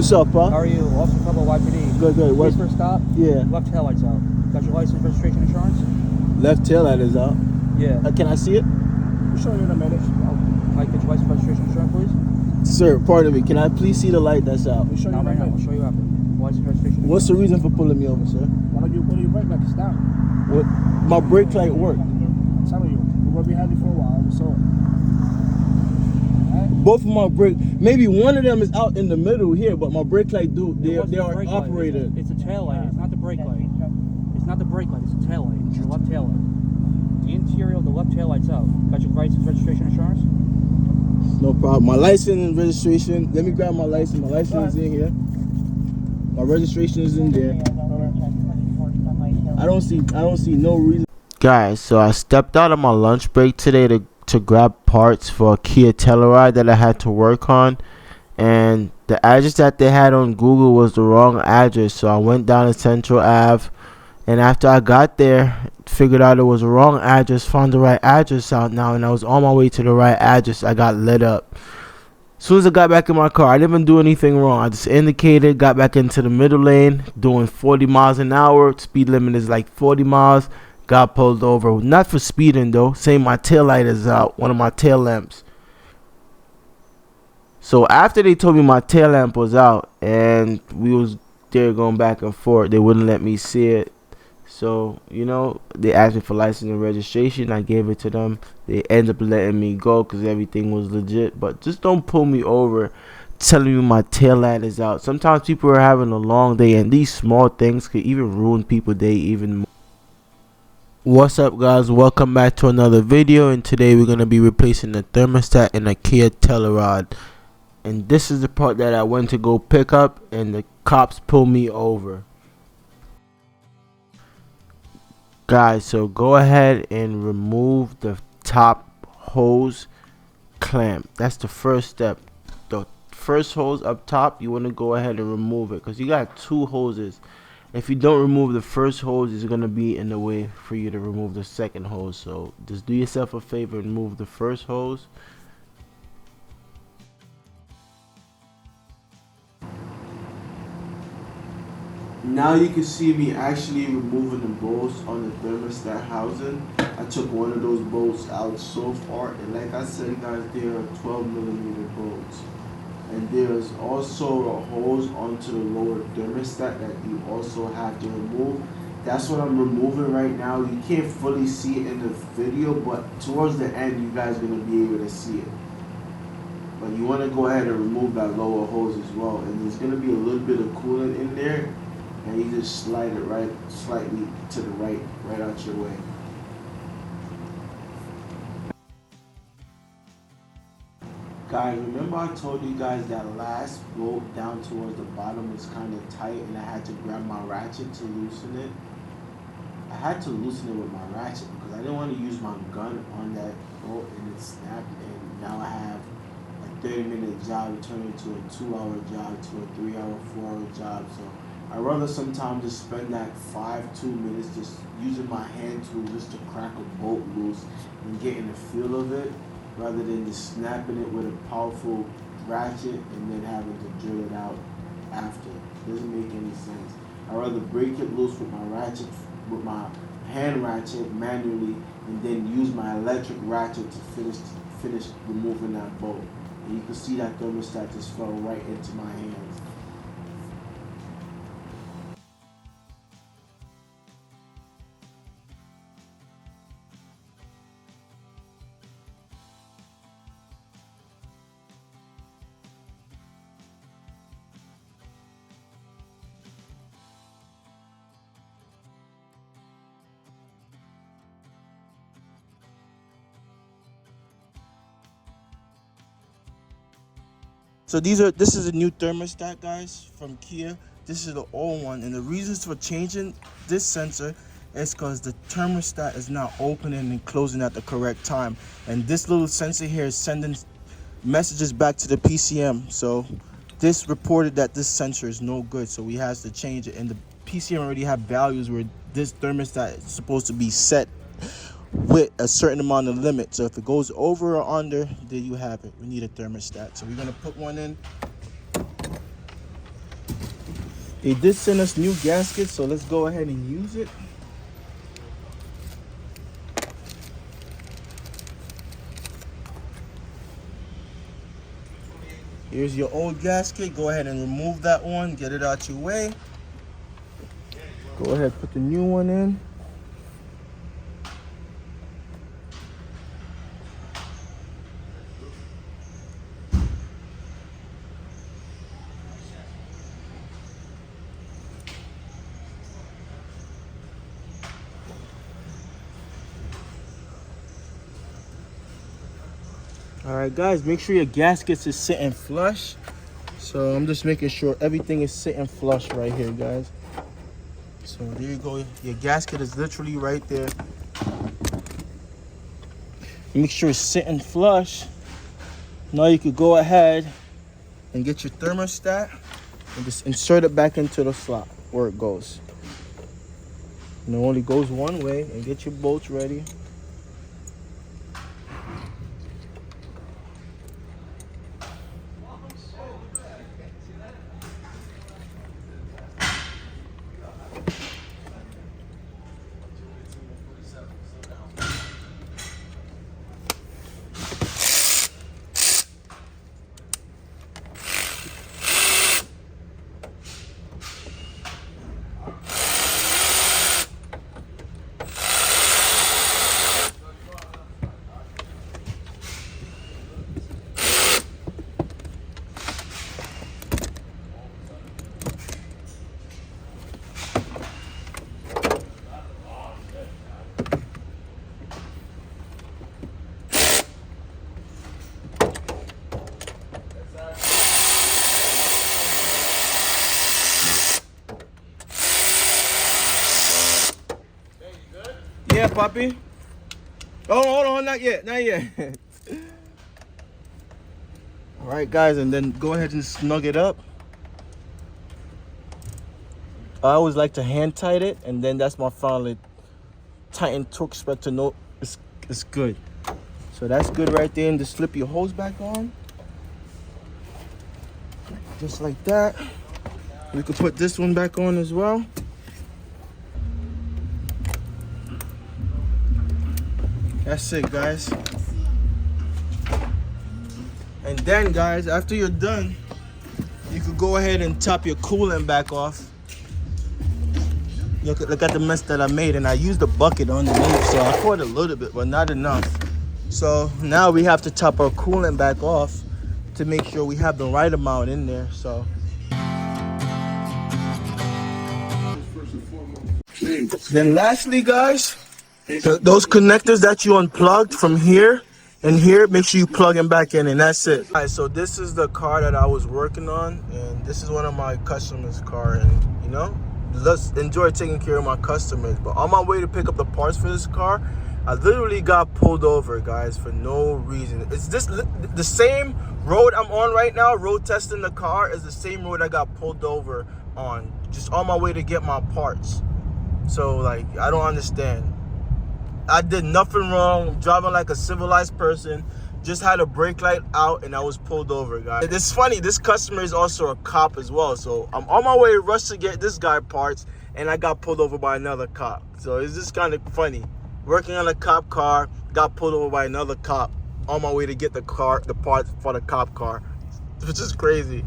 What's up, bro? How are you? Officer Couple YPD. Good, good. What's first stop? Yeah. Left taillights out. Got your license, registration, insurance? Left tail light is out. Yeah. Can I see it? We'll show you in a minute. Can I get your license, registration, insurance, please? Sir, pardon me. Can I please see the light that's out? We'll show you right now. I'll show you after. License, registration, What's the reason for pulling me over, sir? Why don't you put your brake lights down? What? My brake light worked. I'm telling you. We're going to be handy for a while. We saw it. Both of my brake, maybe one of them is out in the middle here, but my brake light they are operated. It's a tail light. It's not the brake light. It's not the brake light. It's a tail light. It's your left tail light. The interior of the left tail light's out. Got your license, registration, insurance? No problem. My license and registration. Let me grab my license. My license is in here. My registration is in there. I don't see no reason. Guys, so I stepped out of my lunch break today to grab parts for a Kia Telluride that I had to work on, and the address that they had on Google was the wrong address, so I went down to Central Ave, and after I got there, figured out it was the wrong address, found the right address out now, and I was on my way to the right address. I got lit up. As soon as I got back in my car, I didn't even do anything wrong. I just indicated, got back into the middle lane, doing 40 miles an hour. Speed limit is like 40 miles. Got pulled over, not for speeding though, saying my tail light is out, one of my tail lamps. So after they told me my tail lamp was out and we was there going back and forth, they wouldn't let me see it. So, you know, they asked me for license and registration. I gave it to them. They ended up letting me go because everything was legit. But just don't pull me over telling me my tail light is out. Sometimes people are having a long day, and these small things could even ruin people's day even more. What's up, guys? Welcome back to another video, and today we're going to be replacing the thermostat in a Kia Telluride. And this is the part that I went to go pick up, and the cops pulled me over. Guys, so go ahead and remove the top hose clamp. That's the first step. The first hose up top, you want to go ahead and remove it, because you got two hoses. If you don't remove the first hose, it's going to be in the way for you to remove the second hose. So just do yourself a favor and remove the first hose. Now you can see me actually removing the bolts on the thermostat housing. I took one of those bolts out so far, and like I said, guys, there are 12mm bolts. And there's also a hose onto the lower thermostat that you also have to remove. That's what I'm removing right now. You can't fully see it in the video, but towards the end, you guys are going to be able to see it. But you want to go ahead and remove that lower hose as well. And there's going to be a little bit of coolant in there, and you just slide it right slightly to the right out your way. Guys, remember I told you guys that last bolt down towards the bottom was kind of tight, and I had to grab my ratchet to loosen it. I had to loosen it with my ratchet because I didn't want to use my gun on that bolt, and it snapped, and now I have a 30-minute job turning into a 2-hour job to a 3-hour, 4-hour job. So I'd rather sometimes just spend that 2 minutes just using my hand tool just to crack a bolt loose and getting the feel of it, rather than just snapping it with a powerful ratchet and then having to drill it out after. It doesn't make any sense. I'd rather break it loose with my ratchet, with my hand ratchet manually, and then use my electric ratchet to finish removing that bolt. And you can see that thermostat just fell right into my hands. So this is a new thermostat, guys, from Kia. This is the old one, and the reasons for changing this sensor is because the thermostat is not opening and closing at the correct time, and this little sensor here is sending messages back to the PCM. So this reported that this sensor is no good, so we have to change it, and the PCM already have values where this thermostat is supposed to be set with a certain amount of limit. So if it goes over or under, there you have it. We need a thermostat. So we're going to put one in. They did send us new gaskets, so let's go ahead and use it. Here's your old gasket. Go ahead and remove that one, get it out your way. Go ahead, put the new one in. All right, guys, make sure your gaskets is sitting flush. So I'm just making sure everything is sitting flush right here, guys. So there you go. Your gasket is literally right there. Make sure it's sitting flush. Now you could go ahead and get your thermostat and just insert it back into the slot where it goes. And it only goes one way. And get your bolts ready. Yeah, puppy. Oh, hold on, not yet, not yet. All right, guys, and then go ahead and snug it up. I always like to hand tight it, and then that's my finally tighten torque spread to know it's good. So that's good right there, and just slip your hose back on. Just like that. We could put this one back on as well. That's it, guys. And then, guys, after you're done, you could go ahead and top your coolant back off. Look at the mess that I made, and I used a bucket underneath, so I poured a little bit, but not enough. So now we have to top our coolant back off to make sure we have the right amount in there. So then lastly, guys, those connectors that you unplugged from here and here, make sure you plug them back in, and that's it. All right, so this is the car that I was working on, and this is one of my customers' car, and you know, let's enjoy taking care of my customers. But on my way to pick up the parts for this car, I literally got pulled over, guys, for no reason. It's this the same road I'm on right now, road testing the car, is the same road I got pulled over on, just on my way to get my parts. So, like, I don't understand. I did nothing wrong. I'm driving like a civilized person. Just had a brake light out and I was pulled over, guys. It's funny, this customer is also a cop as well. So I'm on my way to rush to get this guy parts, and I got pulled over by another cop. So it's just kind of funny. Working on a cop car, got pulled over by another cop on my way to get the parts for the cop car, which is crazy.